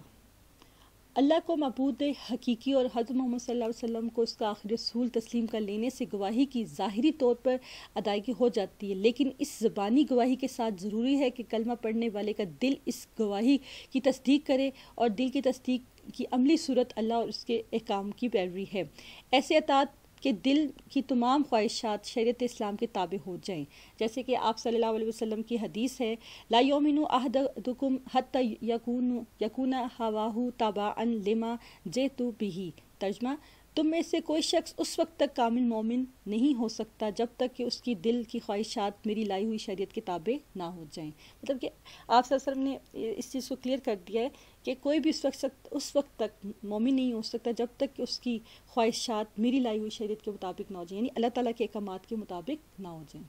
S1: اللہ کو معبود حقیقی اور حضرت محمد صلی اللہ علیہ وسلم کو اس کا آخری رسول تسلیم کر لینے سے گواہی کی ظاہری طور پر ادائیگی ہو جاتی ہے، لیکن اس زبانی گواہی کے ساتھ ضروری ہے کہ کلمہ پڑھنے والے کا دل اس گواہی کی تصدیق کرے، اور دل کی تصدیق کی عملی صورت اللہ اور اس کے احکام کی پیروی ہے۔ ایسے اطاعت کہ دل کی تمام خواہشات شریعت اسلام کے تابع ہو جائیں، جیسے کہ آپ صلی اللہ علیہ وسلم کی حدیث ہے، لا یؤمن احدکم حتی یکون ہواہ تبعا لما جئت بہ۔ ترجمہ، تم میں سے کوئی شخص اس وقت تک کامل مومن نہیں ہو سکتا جب تک کہ اس کی دل کی خواہشات میری لائی ہوئی شریعت کے تابع نہ ہو جائیں۔ مطلب کہ آپ صلی اللہ علیہ وسلم نے اس چیز کو کلیئر کر دیا ہے کہ کوئی بھی اس وقت تک مومن نہیں ہو سکتا جب تک کہ اس کی خواہشات میری لائی ہوئی شریعت کے مطابق نہ ہو جائیں، یعنی اللہ تعالیٰ کے احکامات کے مطابق نہ ہو جائیں۔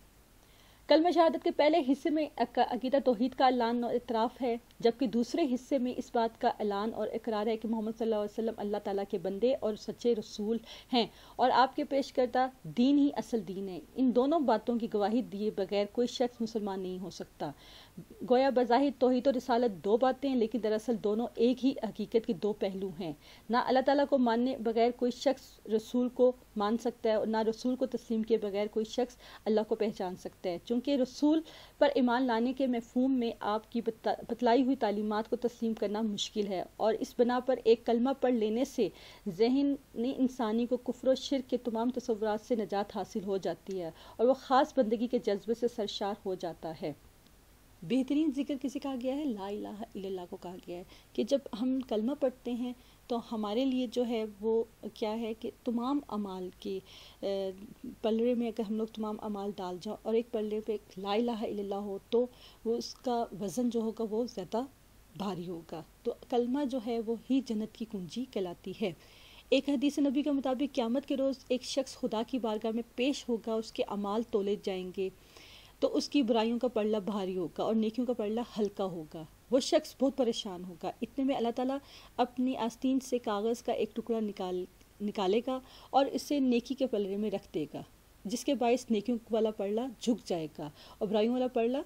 S1: کلمہ شہادت کے پہلے حصے میں عقیدہ توحید کا اعلان اور اعتراف ہے، جبکہ دوسرے حصے میں اس بات کا اعلان اور اقرار ہے کہ محمد صلی اللہ علیہ وسلم اللہ تعالیٰ کے بندے اور سچے رسول ہیں اور آپ کے پیش کردہ دین ہی اصل دین ہے۔ ان دونوں باتوں کی گواہی دیے بغیر کوئی شخص مسلمان نہیں ہو سکتا۔ گویا بظاہر توحید و رسالت دو باتیں ہیں، لیکن دراصل دونوں ایک ہی حقیقت کے دو پہلو ہیں۔ نہ اللہ تعالیٰ کو ماننے بغیر کوئی شخص رسول کو مان سکتا ہے، اور نہ رسول کو تسلیم کیے بغیر کوئی شخص اللہ کو پہچان سکتا ہے۔ چونکہ رسول پر ایمان لانے کے مفہوم میں آپ کی بتلائی ہوئی تعلیمات کو تسلیم کرنا مشکل ہے، اور اس بنا پر ایک کلمہ پڑھ لینے سے ذہنی انسانی کو کفر و شرک کے تمام تصورات سے نجات حاصل ہو جاتی ہے، اور وہ خاص بندگی کے جذبے سے سرشار ہو جاتا ہے۔ بہترین ذکر کسے کہا گیا ہے؟ لا الہ الا اللہ کو کہا گیا ہے کہ جب ہم کلمہ پڑھتے ہیں تو ہمارے لیے جو ہے وہ کیا ہے کہ تمام اعمال کے پلڑے میں اگر ہم لوگ تمام اعمال ڈال جاؤ اور ایک پلڑے پہ لا الہ الا اللہ ہو تو وہ اس کا وزن جو ہوگا وہ زیادہ بھاری ہوگا۔ تو کلمہ جو ہے وہ ہی جنت کی کنجی کہلاتی ہے۔ ایک حدیث نبی کے مطابق قیامت کے روز ایک شخص خدا کی بارگاہ میں پیش ہوگا، اس کے اعمال تولے جائیں گے تو اس کی برائیوں کا پلڑا بھاری ہوگا اور نیکیوں کا پلڑا ہلکا ہوگا۔ وہ شخص بہت پریشان ہوگا۔ اتنے میں اللہ تعالیٰ اپنی آستین سے کاغذ کا ایک ٹکڑا نکالے گا اور اسے نیکی کے پلڑے میں رکھ دے گا، جس کے باعث نیکیوں والا پلڑا جھک جائے گا اور برائیوں والا پلڑا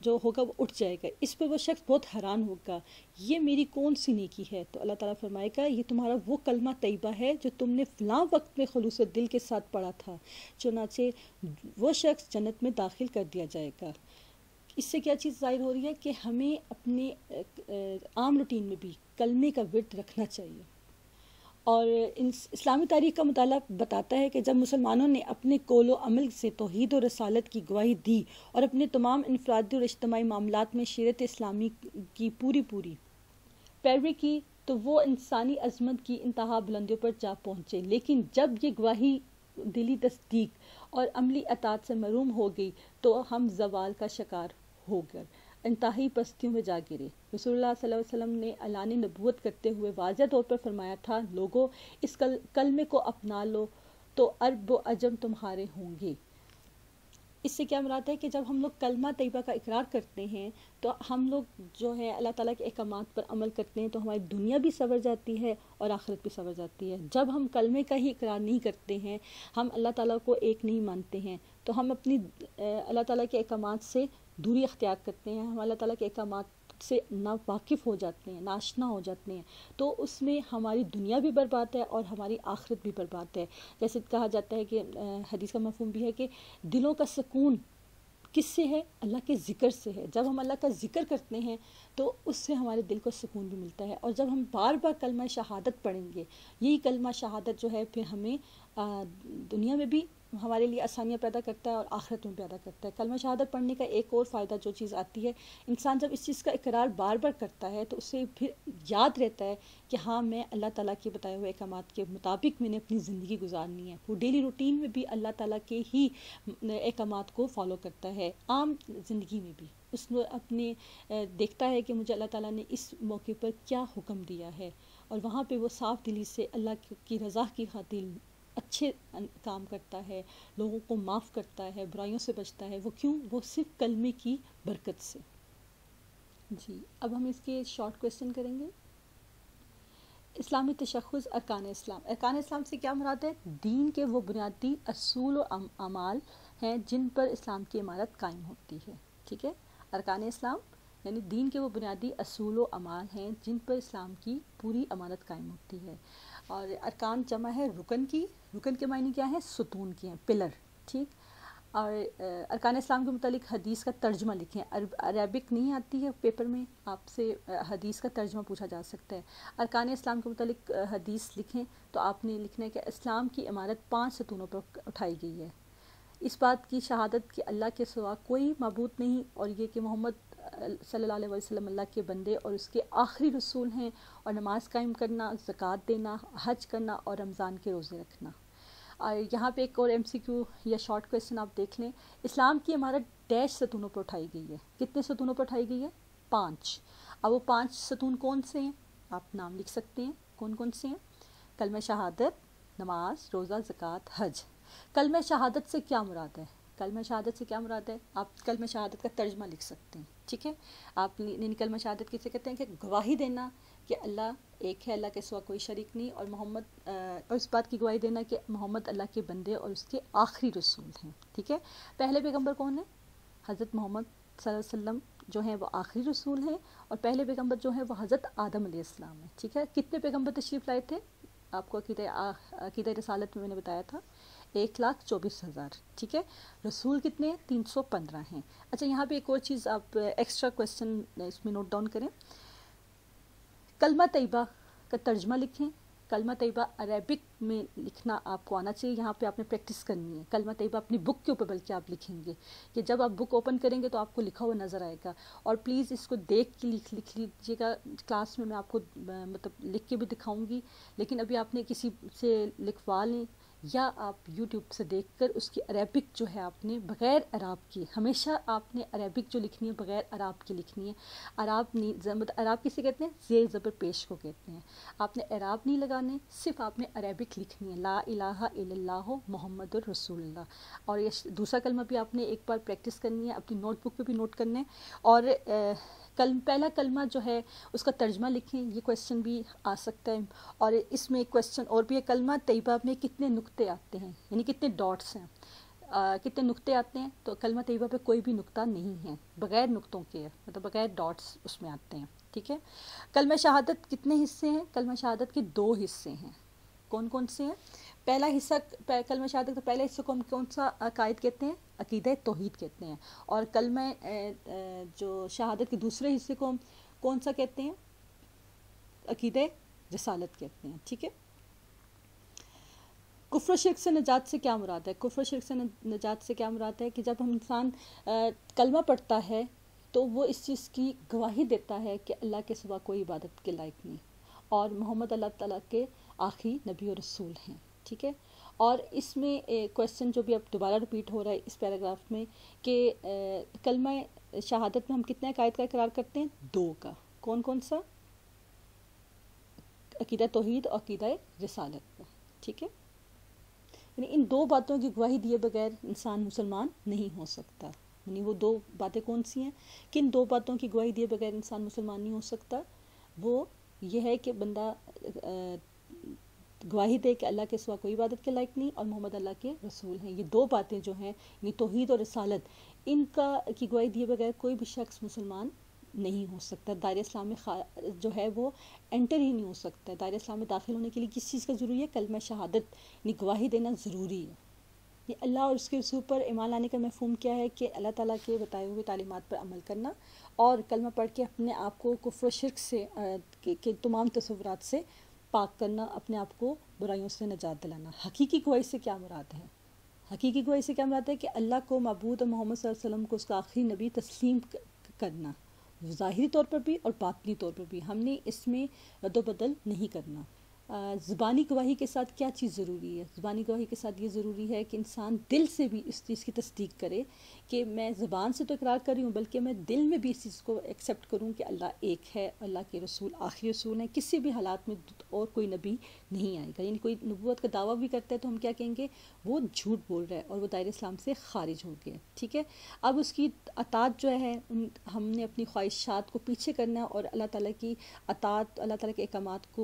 S1: جو ہوگا وہ اٹھ جائے گا۔ اس پہ وہ شخص بہت حیران ہوگا، یہ میری کون سی نیکی ہے؟ تو اللہ تعالیٰ فرمائے گا، یہ تمہارا وہ کلمہ طیبہ ہے جو تم نے فلاں وقت میں خلوص دل کے ساتھ پڑھا تھا، چنانچہ وہ شخص جنت میں داخل کر دیا جائے گا۔ اس سے کیا چیز ظاہر ہو رہی ہے کہ ہمیں اپنے عام روٹین میں بھی کلمے کا ورد رکھنا چاہیے۔ اور اسلامی تاریخ کا مطالعہ بتاتا ہے کہ جب مسلمانوں نے اپنے قول و عمل سے توحید و رسالت کی گواہی دی اور اپنے تمام انفرادی اور اجتماعی معاملات میں شریعت اسلامی کی پوری پیروی کی تو وہ انسانی عظمت کی انتہا بلندیوں پر جا پہنچے۔ لیکن جب یہ گواہی دلی تصدیق اور عملی اطاعت سے محروم ہو گئی تو ہم زوال کا شکار ہو گئے، انتہائی پستیوں میں جا گرے۔ رسول اللہ صلی اللہ علیہ وسلم نے اعلان نبوت کرتے ہوئے واضح طور پر فرمایا تھا، لوگوں اس کلمے کو اپنا لو تو عرب و عجم تمہارے ہوں گے۔ اس سے کیا مراد ہے کہ جب ہم لوگ کلمہ طیبہ کا اقرار کرتے ہیں تو ہم لوگ جو ہے اللہ تعالیٰ کے احکامات پر عمل کرتے ہیں تو ہماری دنیا بھی سنور جاتی ہے اور آخرت بھی سنور جاتی ہے۔ جب ہم کلمے کا ہی اقرار نہیں کرتے ہیں، ہم اللہ تعالیٰ کو ایک نہیں مانتے ہیں، تو ہم اپنی اللہ تعالیٰ کے احکامات سے دوری اختیار کرتے ہیں، ہم اللہ تعالیٰ کے احکامات سے ناواقف ہو جاتے ہیں، ناشنا ہو جاتے ہیں، تو اس میں ہماری دنیا بھی برباد ہے اور ہماری آخرت بھی برباد ہے۔ جیسے کہا جاتا ہے کہ حدیث کا مفہوم بھی ہے کہ دلوں کا سکون کس سے ہے؟ اللہ کے ذکر سے ہے۔ جب ہم اللہ کا ذکر کرتے ہیں تو اس سے ہمارے دل کو سکون بھی ملتا ہے، اور جب ہم بار بار کلمہ شہادت پڑھیں گے، یہی کلمہ شہادت جو ہے پھر ہمیں دنیا میں بھی ہمارے لیے آسانیاں پیدا کرتا ہے اور آخرت میں پیدا کرتا ہے۔ کلمہ شہادت پڑھنے کا ایک اور فائدہ جو چیز آتی ہے، انسان جب اس چیز کا اقرار بار بار کرتا ہے تو اسے پھر یاد رہتا ہے کہ ہاں میں اللہ تعالیٰ کے بتائے ہوئے احکامات کے مطابق میں نے اپنی زندگی گزارنی ہے۔ وہ ڈیلی روٹین میں بھی اللہ تعالیٰ کے ہی احکامات کو فالو کرتا ہے، عام زندگی میں بھی اس نے اپنے دیکھتا ہے کہ مجھے اللہ تعالیٰ نے اس موقع پر کیا حکم دیا ہے، اور وہاں پہ وہ صاف دلی سے اللہ کی رضا کی خاطر اچھے کام کرتا ہے، لوگوں کو معاف کرتا ہے، برائیوں سے بچتا ہے۔ وہ کیوں؟ وہ صرف کلمے کی برکت سے۔ جی اب ہم اس کے شارٹ کویسچن کریں گے۔ اسلامی تشخص ارکان اسلام۔ ارکان اسلام سے کیا مراد ہے؟ دین کے وہ بنیادی اصول و اعمال ہیں جن پر اسلام کی عمارت قائم ہوتی ہے۔ ٹھیک ہے، ارکان اسلام یعنی دین کے وہ بنیادی اصول و اعمال ہیں جن پر اسلام کی پوری امانت قائم ہوتی ہے. اور ارکان جمع ہے رکن کی. رکن کے معنی کیا ہے؟ ستون کی ہیں، پلر. ٹھیک. اور ارکان اسلام کے متعلق حدیث کا ترجمہ لکھیں. عربک نہیں آتی ہے پیپر میں، آپ سے حدیث کا ترجمہ پوچھا جا سکتا ہے. ارکان اسلام کے متعلق حدیث لکھیں تو آپ نے لکھنا ہے کہ اسلام کی عمارت 5 ستونوں پر اٹھائی گئی ہے. اس بات کی شہادت کہ اللہ کے سوا کوئی معبود نہیں، اور یہ کہ محمد صلی اللہ علیہ وسلم اللہ کے بندے اور اس کے آخری رسول ہیں، اور نماز قائم کرنا، زکوٰۃ دینا، حج کرنا اور رمضان کے روزے رکھنا. اور یہاں پہ ایک اور MCQ یا شارٹ کویسچن آپ دیکھ لیں. اسلام کی عمارت ڈیش ستونوں پر اٹھائی گئی ہے. کتنے ستونوں پر اٹھائی گئی ہے؟ 5. اب وہ 5 ستون کون سے ہیں؟ آپ نام لکھ سکتے ہیں. کون کون سے ہیں؟ کلمہ شہادت، نماز، روزہ، زکوٰۃ، حج. کلمہ شہادت سے کیا مراد ہے؟ کلمہ شہادت سے کیا مراد ہے؟ آپ کلمہ شہادت کا ترجمہ لکھ سکتے ہیں. ٹھیک ہے. آپ کلمہ شہادت کسے کہتے ہیں؟ کہ گواہی دینا کہ اللہ ایک ہے، اللہ کے سوا کوئی شریک نہیں، اور محمد اور اس بات کی گواہی دینا کہ محمد اللہ کے بندے اور اس کے آخری رسول ہیں. ٹھیک ہے. پہلے پیغمبر کون ہیں؟ حضرت محمد صلی اللہ علیہ وسلم جو ہیں وہ آخری رسول ہیں، اور پہلے پیغمبر جو ہیں وہ حضرت آدم علیہ السلام ہیں. ٹھیک ہے. کتنے پیغمبر تشریف لائے تھے؟ آپ کو عقیدہ رسالت میں نے بتایا تھا 1,24,000. ٹھیک ہے. رسول کتنے ہیں؟ 315 ہیں. اچھا، یہاں پہ ایک اور چیز آپ ایکسٹرا کویسچن اس میں نوٹ ڈاؤن کریں. کلمہ طیبہ کا ترجمہ لکھیں. کلمہ طیبہ عربک میں لکھنا آپ کو آنا چاہیے. یہاں پہ آپ نے پریکٹس کرنی ہے. کلمہ طیبہ اپنی بک کے اوپر بلکہ آپ لکھیں گے کہ جب آپ بک اوپن کریں گے تو آپ کو لکھا ہوا نظر آئے گا. اور پلیز اس کو دیکھ کے لکھ لیجیے گا. کلاس میں آپ کو مطلب لکھ کے بھی دکھاؤں گی، لیکن ابھی آپ نے کسی سے لکھوا لیں یا آپ یوٹیوب سے دیکھ کر اس کی عربک جو ہے آپ نے بغیر اعراب کی، ہمیشہ آپ نے عربک جو لکھنی ہے بغیر اعراب کی لکھنی ہے. اعراب کسے کہتے ہیں؟ زیر زبر پیش کو کہتے ہیں. آپ نے اعراب نہیں لگانے، صرف آپ نے عربک لکھنی ہے. لا الہ الا اللہ محمد الرسول اللہ. اور یہ دوسرا کلمہ بھی آپ نے ایک بار پریکٹس کرنی ہے، اپنی نوٹ بک پہ بھی نوٹ کرنا ہے. اور پہلا کلمہ جو ہے اس کا ترجمہ لکھیں. یہ کویسچن بھی آ سکتا ہے. اور اس میں ایک کویسچن اور بھی ہے، کلمہ طیبہ میں کتنے نقطے آتے ہیں، یعنی کتنے ڈاٹس ہیں، کتنے نقطے آتے ہیں؟ تو کلمہ طیبہ پہ کوئی بھی نقطہ نہیں ہے، بغیر نقطوں کے، مطلب بغیر ڈاٹس اس میں آتے ہیں. ٹھیک ہے. کلمہ شہادت کتنے حصے ہیں؟ کلمہ شہادت کے 2 حصے ہیں. کون کون سے ہیں؟ پہلا حصہ کلمہ شہادت کا پہلا حصہ کو ہم کون سا عقائد کہتے ہیں؟ عقیدہ توحید کہتے ہیں. اور کلمہ جو شہادت کے دوسرے حصے کو ہم کون سا کہتے ہیں؟ عقیدہ رسالت کہتے ہیں. ٹھیک ہے. کفر و شرک سے نجات سے کیا مراد ہے؟ کفر و شرک سے نجات سے کیا مراد ہے؟ کہ جب ہم انسان کلمہ پڑھتا ہے تو وہ اس چیز کی گواہی دیتا ہے کہ اللہ کے سوا کوئی عبادت کے لائق نہیں، اور محمد اللہ تعالیٰ کے آخری نبی اور رسول ہیں. ٹھیک ہے. اور اس میں کویسچن جو بھی اب دوبارہ ریپیٹ ہو رہا ہے اس پیراگراف میں کہ کلمہ شہادت میں ہم کتنے عقائد کا اقرار کرتے ہیں؟ 2 کا. کون کون سا؟ عقیدہ توحید اور عقیدہ رسالت. ٹھیک ہے. یعنی ان 2 باتوں کی گواہی دیے بغیر انسان مسلمان نہیں ہو سکتا. یعنی وہ 2 باتیں کون سی ہیں؟ کن 2 باتوں کی گواہی دیے بغیر انسان مسلمان نہیں ہو سکتا؟ وہ یہ ہے کہ بندہ گواہی دے کہ اللہ کے سوا کوئی عبادت کے لائق نہیں اور محمد اللہ کے رسول ہیں. یہ 2 باتیں جو ہیں، یعنی توحید اور رسالت، ان کی گواہی دیے بغیر کوئی بھی شخص مسلمان نہیں ہو سکتا. دائرہ اسلام میں جو ہے وہ انٹر ہی نہیں ہو سکتا. دائرہ اسلام میں داخل ہونے کے لیے کس چیز کا ضروری ہے؟ کلمہ شہادت، یعنی گواہی دینا ضروری ہے. یہ اللہ اور اس کے رسول پر ایمان لانے کا مفہوم کیا ہے؟ کہ اللہ تعالیٰ کے بتائے ہوئے تعلیمات پر عمل کرنا اور کلمہ پڑھ کے اپنے آپ کو کفر و شرک سے کے تمام تصورات سے پاک کرنا، اپنے آپ کو برائیوں سے نجات دلانا. حقیقی گواہی سے کیا مراد ہے؟ حقیقی گواہی سے کیا مراد ہے؟ کہ اللہ کو معبود اور محمد صلی اللہ علیہ وسلم کو اس کا آخری نبی تسلیم کرنا، ظاہری طور پر بھی اور باطنی طور پر بھی. ہم نے اس میں رد و بدل نہیں کرنا. زبانی گواہی کے ساتھ کیا چیز ضروری ہے؟ زبانی گواہی کے ساتھ یہ ضروری ہے کہ انسان دل سے بھی اس چیز کی تصدیق کرے کہ میں زبان سے تو اقرار کر رہی ہوں، بلکہ میں دل میں بھی اس چیز کو ایکسیپٹ کروں کہ اللہ ایک ہے، اللہ کے رسول آخری رسول ہیں، کسی بھی حالات میں اور کوئی نبی نہیں آئے گا. یعنی کوئی نبوت کا دعویٰ بھی کرتا ہے تو ہم کیا کہیں گے؟ وہ جھوٹ بول رہا ہے اور وہ دائرہ اسلام سے خارج ہو گیا. ٹھیک ہے. اب اس کی اطاعت جو ہے ہم نے اپنی خواہشات کو پیچھے کرنا اور اللہ تعالیٰ کی اطاعت، اللہ تعالیٰ کے احکامات کے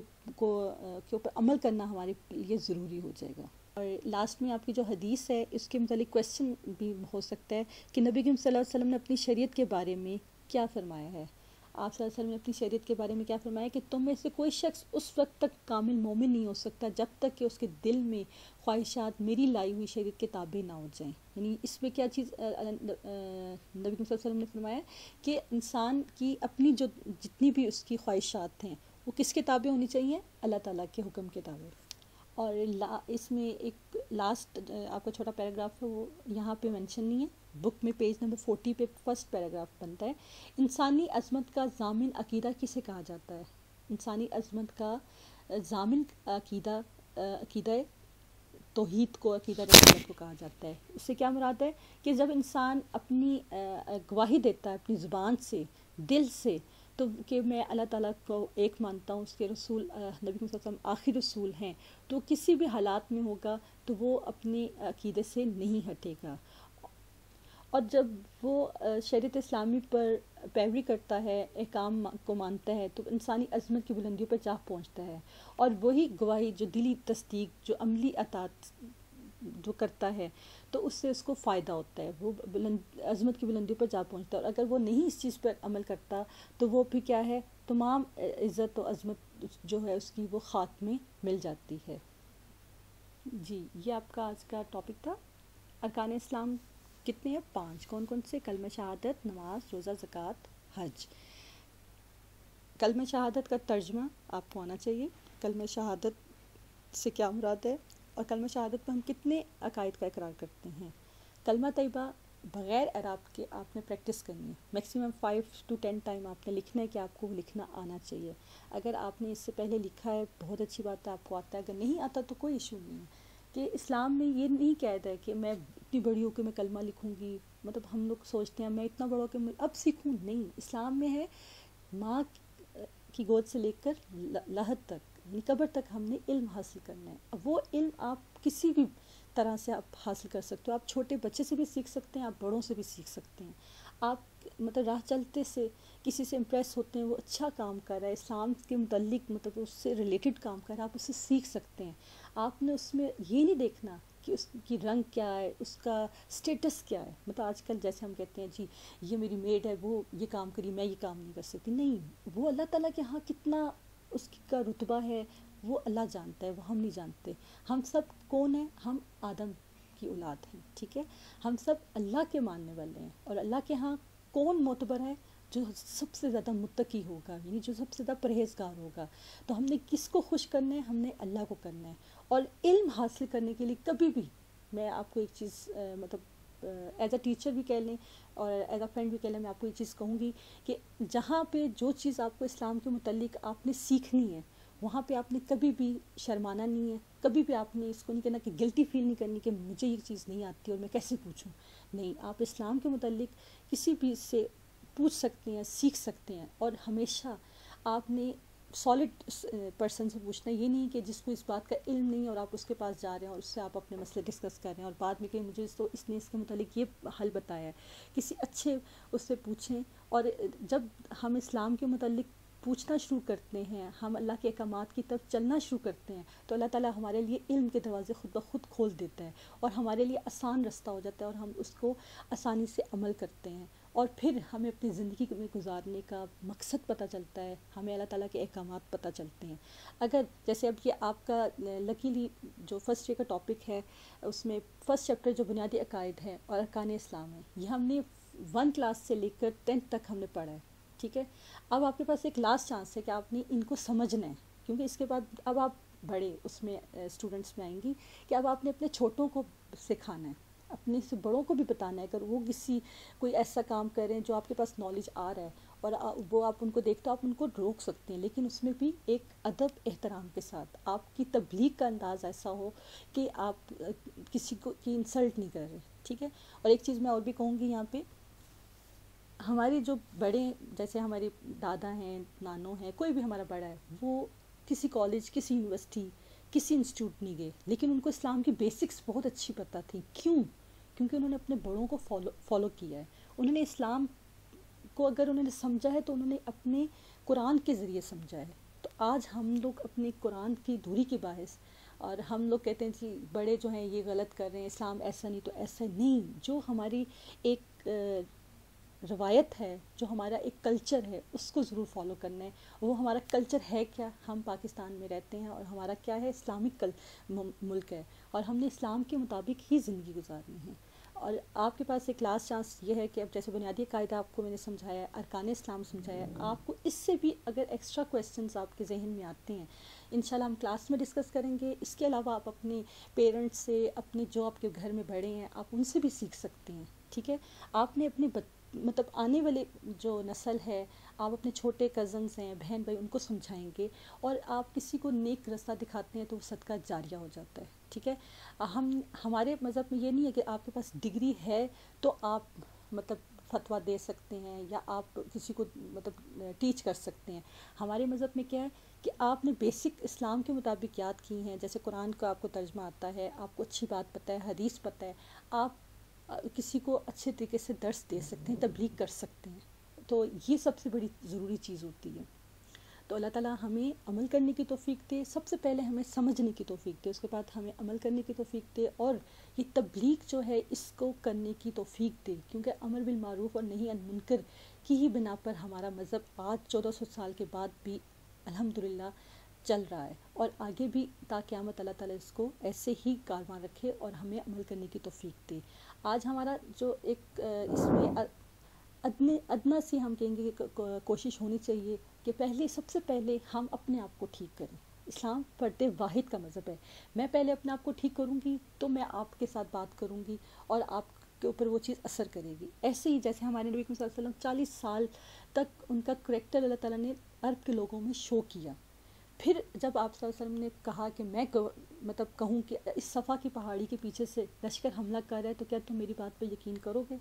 S1: اوپر عمل کرنا ہمارے لیے ضروری ہو جائے گا. اور لاسٹ میں آپ کی جو حدیث ہے اس کے متعلق کویسچن بھی ہو سکتا ہے کہ نبی کریم صلی اللہ علیہ وسلم نے اپنی شریعت کے بارے میں کیا فرمایا ہے. آپ صلی اللہ علیہ وسلم نے اپنی شریعت کے بارے میں کیا فرمایا کہ تم میں سے کوئی شخص اس وقت تک کامل مومن نہیں ہو سکتا جب تک کہ اس کے دل میں خواہشات میری لائی ہوئی شریعت کے تابع نہ ہو جائیں. یعنی اس میں کیا چیز نبی کریم صلی اللہ علیہ وسلم نے فرمایا کہ انسان کی اپنی جو جتنی بھی اس کی خواہشات ہیں وہ کس کے تابع ہونی چاہیے؟ اللہ تعالیٰ کے حکم کے تابع. اور اس میں ایک لاسٹ آپ کا چھوٹا پیراگراف ہے وہ یہاں پہ مینشن نہیں ہے. بک میں پیج نمبر 40 پہ فرسٹ پیراگراف بنتا ہے. انسانی عظمت کا ضامن عقیدہ کسے کہا جاتا ہے؟ انسانی عظمت کا ضامن عقیدہ توحید کو، عقیدہ رسالت کو کہا جاتا ہے. اس سے کیا مراد ہے کہ جب انسان اپنی گواہی دیتا ہے اپنی زبان سے، دل سے، تو کہ میں اللہ تعالیٰ کو ایک مانتا ہوں، اس کے رسول نبی صلی اللہ علیہ وسلم آخری رسول ہیں، تو کسی بھی حالات میں ہوگا تو وہ اپنے عقیدے سے نہیں ہٹے گا. اور جب وہ شریعت اسلامی پر پیروی کرتا ہے، احکام کو مانتا ہے، تو انسانی عظمت کی بلندیوں پر جا پہنچتا ہے. اور وہی گواہی جو دلی تصدیق، جو عملی اطاعت جو کرتا ہے، تو اس سے اس کو فائدہ ہوتا ہے، وہ عظمت کی بلندیوں پر جا پہنچتا ہے. اور اگر وہ نہیں اس چیز پر عمل کرتا تو وہ پھر کیا ہے، تمام عزت و عظمت جو ہے اس کی وہ خاک میں مل جاتی ہے. جی یہ آپ کا آج کا ٹاپک تھا. ارکان اسلام کتنے ہیں؟ 5. کون کون سے؟ کلمہ شہادت، نماز، روزہ، زکوٰۃ، حج. کلمہ شہادت کا ترجمہ آپ کو آنا چاہیے. کلمہ شہادت سے کیا مراد ہے، اور کلمہ شہادت پہ ہم کتنے عقائد کا اقرار کرتے ہیں. کلمہ طیبہ بغیر اعراب کے آپ نے پریکٹس کرنی ہے. میکسیمم 5 to 10 ٹائم آپ نے لکھنا ہے کہ آپ کو وہ لکھنا آنا چاہیے. اگر آپ نے اس سے پہلے لکھا ہے بہت اچھی بات ہے، آپ کو آتا ہے. اگر نہیں آتا تو کوئی ایشو نہیں ہے. کہ اسلام میں یہ نہیں قید ہے کہ میں اتنی بڑی ہو کے میں کلمہ لکھوں گی. مطلب ہم لوگ سوچتے ہیں میں اتنا بڑا ہو کے میں اب سیکھوں. نہیں، اسلام میں ہے ماں کی گود سے لے کر لحد تک، یعنی قبر تک ہم نے علم حاصل کرنا ہے. اب وہ علم آپ کسی بھی طرح سے آپ حاصل کر سکتے ہو. آپ چھوٹے بچے سے بھی سیکھ سکتے ہیں، آپ بڑوں سے بھی سیکھ سکتے ہیں. آپ مطلب راہ چلتے سے کسی سے امپریس ہوتے ہیں، وہ اچھا کام کر رہا ہے اسلام کے متعلق، مطلب اس سے ریلیٹڈ کام کر رہا ہے، آپ اسے سیکھ سکتے ہیں. آپ نے اس میں یہ نہیں دیکھنا کہ اس کی رنگ کیا ہے، اس کا سٹیٹس کیا ہے. مطلب آج کل جیسے ہم کہتے ہیں جی یہ میری میڈ ہے، وہ یہ کام کری، میں یہ کام نہیں کر سکتی. نہیں، وہ اللہ تعالیٰ کے ہاں کتنا اس کا رتبہ ہے وہ اللہ جانتا ہے، وہ ہم نہیں جانتے. ہم سب کون ہیں؟ ہم آدم کی اولاد ہیں، ٹھیک ہے. ہم سب اللہ کے ماننے والے ہیں. اور اللہ کے ہاں کون معتبر ہے؟ جو سب سے زیادہ متقی ہوگا، یعنی جو سب سے زیادہ پرہیزگار ہوگا. تو ہم نے کس کو خوش کرنا ہے؟ ہم نے اللہ کو کرنا ہے. اور علم حاصل کرنے کے لیے کبھی بھی میں آپ کو ایک چیز مطلب ایز اے ٹیچر بھی کہہ لیں اور ایز اے فرینڈ بھی کہہ لیں، میں آپ کو ایک چیز کہوں گی کہ جہاں پہ جو چیز آپ کو اسلام کے متعلق آپ نے سیکھنی ہے، وہاں پہ آپ نے کبھی بھی شرمانا نہیں ہے. کبھی بھی آپ نے اس کو نہیں کہنا کہ گلٹی فیل نہیں کرنی کہ مجھے یہ چیز نہیں آتی اور میں کیسے پوچھوں. نہیں، آپ اسلام کے متعلق کسی بھی سے پوچھ سکتے ہیں، سیکھ سکتے ہیں. اور ہمیشہ آپ نے سالڈ پرسن سے پوچھنا ہے. یہ نہیں کہ جس کو اس بات کا علم نہیں اور آپ اس کے پاس جا رہے ہیں اور اس سے آپ اپنے مسئلے ڈسکس کر رہے ہیں اور بعد میں کہ مجھے تو اس نے اس کے متعلق یہ حل بتایا ہے. کسی اچھے اس سے پوچھیں. اور جب ہم اسلام کے متعلق پوچھنا شروع کرتے ہیں، ہم اللہ کے احکامات کی طرف چلنا شروع کرتے ہیں، تو اللہ تعالیٰ ہمارے لیے علم کے دروازے خود بخود کھول دیتا ہے اور ہمارے لیے آسان رستہ ہو جاتا ہے اور ہم اس کو آسانی سے عمل کرتے ہیں. اور پھر ہمیں اپنی زندگی میں گزارنے کا مقصد پتہ چلتا ہے، ہمیں اللہ تعالیٰ کے احکامات پتہ چلتے ہیں. اگر جیسے اب یہ آپ کا لکیلی جو فرسٹ ایئر کا ٹاپک ہے، اس میں فرسٹ چیپٹر جو بنیادی عقائد ہے اور ارکان اسلام ہے، یہ ہم نے 1 کلاس سے لے کر 10th تک ہم نے پڑھا ہے، ٹھیک ہے. اب آپ کے پاس ایک لاسٹ چانس ہے کہ آپ نے ان کو سمجھنا ہے، کیونکہ اس کے بعد اب آپ بڑے اس میں اسٹوڈنٹس میں آئیں گی کہ اب آپ نے اپنے چھوٹوں کو سکھانا ہے، اپنے سے بڑوں کو بھی بتانا ہے. اگر وہ کوئی ایسا کام کر رہے ہیں جو آپ کے پاس نالج آ رہا ہے اور وہ آپ ان کو دیکھتے ہو، آپ ان کو روک سکتے ہیں، لیکن اس میں بھی ایک ادب احترام کے ساتھ. آپ کی تبلیغ کا انداز ایسا ہو کہ آپ کسی کو کی انسلٹ نہیں کر رہے، ٹھیک ہے. اور ایک چیز میں اور بھی کہوں گی یہاں پہ، ہمارے جو بڑے جیسے ہمارے دادا ہیں، نانو ہیں، کوئی بھی ہمارا بڑا ہے، وہ کسی کالج، کسی یونیورسٹی، کسی انسٹیٹیوٹ نہیں گئے، لیکن ان کو اسلام کی بیسکس بہت اچھی پتہ تھی. کیوں؟ کیونکہ انہوں نے اپنے بڑوں کو فالو کیا ہے. انہوں نے اسلام کو اگر انہوں نے سمجھا ہے تو انہوں نے اپنے قرآن کے ذریعے سمجھا ہے. تو آج ہم لوگ اپنے قرآن کی دوری کے باعث، اور ہم لوگ کہتے ہیں جی بڑے جو ہیں یہ غلط کر رہے ہیں، اسلام ایسا نہیں تو ایسا نہیں. جو ہماری ایک روایت ہے، جو ہمارا ایک کلچر ہے، اس کو ضرور فالو کرنا ہے. وہ ہمارا کلچر ہے کیا؟ ہم پاکستان میں رہتے ہیں اور ہمارا کیا ہے؟ اسلامک ملک ہے، اور ہم نے اسلام کے مطابق ہی زندگی گزارنی ہے. اور آپ کے پاس ایک لاسٹ چانس یہ ہے کہ اب جیسے بنیادی قاعدہ آپ کو میں نے سمجھایا، ارکان اسلام سمجھایا، آپ کو اس سے بھی اگر ایکسٹرا کویسچنز آپ کے ذہن میں آتے ہیں، انشاءاللہ ہم کلاس میں ڈسکس کریں گے. اس کے علاوہ آپ اپنے پیرنٹس سے، اپنے جو آپ کے گھر میں بڑے ہیں، آپ ان سے بھی سیکھ سکتے ہیں. ٹھیک ہے؟ آپ نے اپنے مطلب آنے والے جو نسل ہے، آپ اپنے چھوٹے کزنز ہیں، بہن بھائی، ان کو سمجھائیں گے. اور آپ کسی کو نیک رستہ دکھاتے ہیں تو وہ صدقہ جاریہ ہو جاتا ہے. ٹھیک ہے؟ ہمارے مذہب میں یہ نہیں ہے کہ آپ کے پاس ڈگری ہے تو آپ مطلب فتویٰ دے سکتے ہیں یا آپ کسی کو مطلب ٹیچ کر سکتے ہیں. ہمارے مذہب میں کیا ہے کہ آپ نے بیسک اسلام کے مطابق یاد کی ہیں، جیسے قرآن کا آپ کو ترجمہ آتا ہے، آپ کو اچھی بات پتہ ہے، حدیث پتہ ہے، آپ کسی کو اچھے طریقے سے درس دے سکتے ہیں، تبلیغ کر سکتے ہیں. تو یہ سب سے بڑی ضروری چیز ہوتی ہے. تو اللہ تعالیٰ ہمیں عمل کرنے کی توفیق دے. سب سے پہلے ہمیں سمجھنے کی توفیق دے، اس کے بعد ہمیں عمل کرنے کی توفیق دے، اور یہ تبلیغ جو ہے اس کو کرنے کی توفیق دے. کیونکہ امر بالمعروف اور نہی عن منکر کی ہی بنا پر ہمارا مذہب آج 1400 سال کے بعد بھی الحمدللہ چل رہا ہے، اور آگے بھی تا قیامت اللہ تعالیٰ اس کو ایسے ہی کارواں رکھے اور ہمیں عمل کرنے کی توفیق دے. آج ہمارا جو ایک اس میں ادنا سی ہم کہیں گے کہ کوشش ہونی چاہیے کہ سب سے پہلے ہم اپنے آپ کو ٹھیک کریں. اسلام فرد واحد کا مذہب ہے. میں پہلے اپنے آپ کو ٹھیک کروں گی تو میں آپ کے ساتھ بات کروں گی اور آپ کے اوپر وہ چیز اثر کرے گی. ایسے ہی جیسے ہمارے نبی صلی اللہ علیہ وسلم 40 سال تک ان کا کریکٹر اللہ تعالیٰ نے عرب کے لوگوں میں شو کیا. پھر جب آپ صلی اللہ علیہ وسلم نے کہا کہ میں مطلب کہوں کہ اس صفا کی پہاڑی کے پیچھے سے لشکر حملہ کر رہا ہے تو کیا تم میری بات پہ یقین کرو گے؟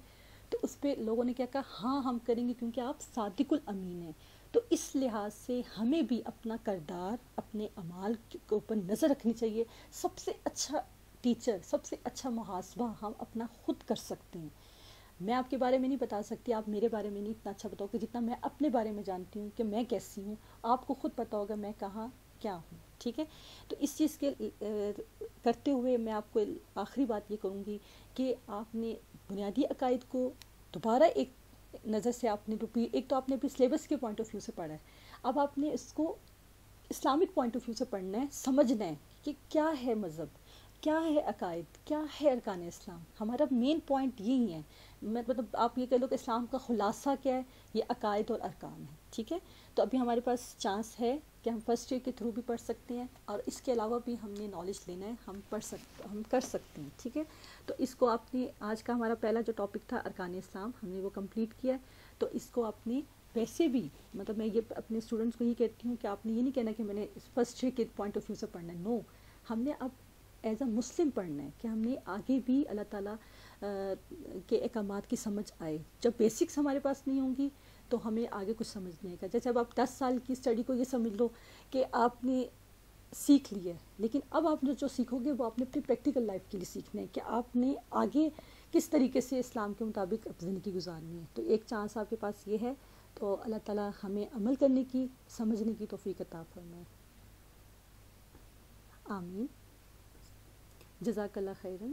S1: تو اس پہ لوگوں نے کیا کہا؟ ہاں ہم کریں گے، کیونکہ آپ صادق الامین ہیں. تو اس لحاظ سے ہمیں بھی اپنا کردار، اپنے اعمال کے اوپر نظر رکھنی چاہیے. سب سے اچھا ٹیچر، سب سے اچھا محاسبہ ہم اپنا خود کر سکتے ہیں. میں آپ کے بارے میں نہیں بتا سکتی، آپ میرے بارے میں نہیں اتنا اچھا بتاؤ کہ جتنا میں اپنے بارے میں جانتی ہوں کہ میں کیسی ہوں. آپ کو خود پتہ ہوگا میں کہاں کیا ہوں. ٹھیک ہے؟ تو اس چیز کے کرتے ہوئے میں آپ کو آخری بات یہ کروں گی کہ آپ نے بنیادی عقائد کو دوبارہ ایک نظر سے آپ نے ایک تو آپ نے اپنے سلیبس کے پوائنٹ آف ویو سے پڑھا ہے، اب آپ نے اس کو اسلامک پوائنٹ آف ویو سے پڑھنا ہے، سمجھنا ہے کہ کیا ہے مذہب، کیا ہے عقائد، کیا ہے ارکان اسلام. ہمارا مین پوائنٹ یہی ہے. مطلب آپ یہ کہہ لو کہ اسلام کا خلاصہ کیا ہے؟ یہ عقائد اور ارکان ہے. ٹھیک ہے؟ تو ابھی ہمارے پاس چانس ہے کہ ہم فرسٹ ایئر کے تھرو بھی پڑھ سکتے ہیں، اور اس کے علاوہ بھی ہم نے نالج لینا ہے، ہم کر سکتے ہیں. ٹھیک ہے؟ تو اس کو آپ نے آج کا ہمارا پہلا جو ٹاپک تھا ارکان اسلام، ہم نے وہ کمپلیٹ کیا ہے. تو اس کو آپ نے ویسے بھی مطلب میں یہ اپنے اسٹوڈنٹس کو یہ کہتی ہوں کہ آپ نے یہ نہیں کہنا کہ میں نے فرسٹ ایئر کے پوائنٹ آف ویو سے پڑھنا ہے. نو، ہم نے اب ایز اے مسلم پڑھنا ہے کہ ہم نے آگے بھی اللہ تعالیٰ کے احکامات کی سمجھ آئے. جب بیسکس ہمارے پاس نہیں ہوں گی تو ہمیں آگے کچھ سمجھ نہیں آئے گا. جیسے اب آپ 10 سال کی اسٹڈی کو یہ سمجھ لو کہ آپ نے سیکھ لیا ہے، لیکن اب آپ جو سیکھو گے وہ آپ نے اپنی پریکٹیکل لائف کے لیے سیکھنا ہے کہ آپ نے آگے کس طریقے سے اسلام کے مطابق زندگی گزارنی ہے. تو ایک چانس آپ کے پاس یہ ہے. تو اللہ تعالیٰ ہمیں عمل کرنے کی، سمجھنے کی توفیق عطا فرمائے. آمین. جزاک اللہ خیرن.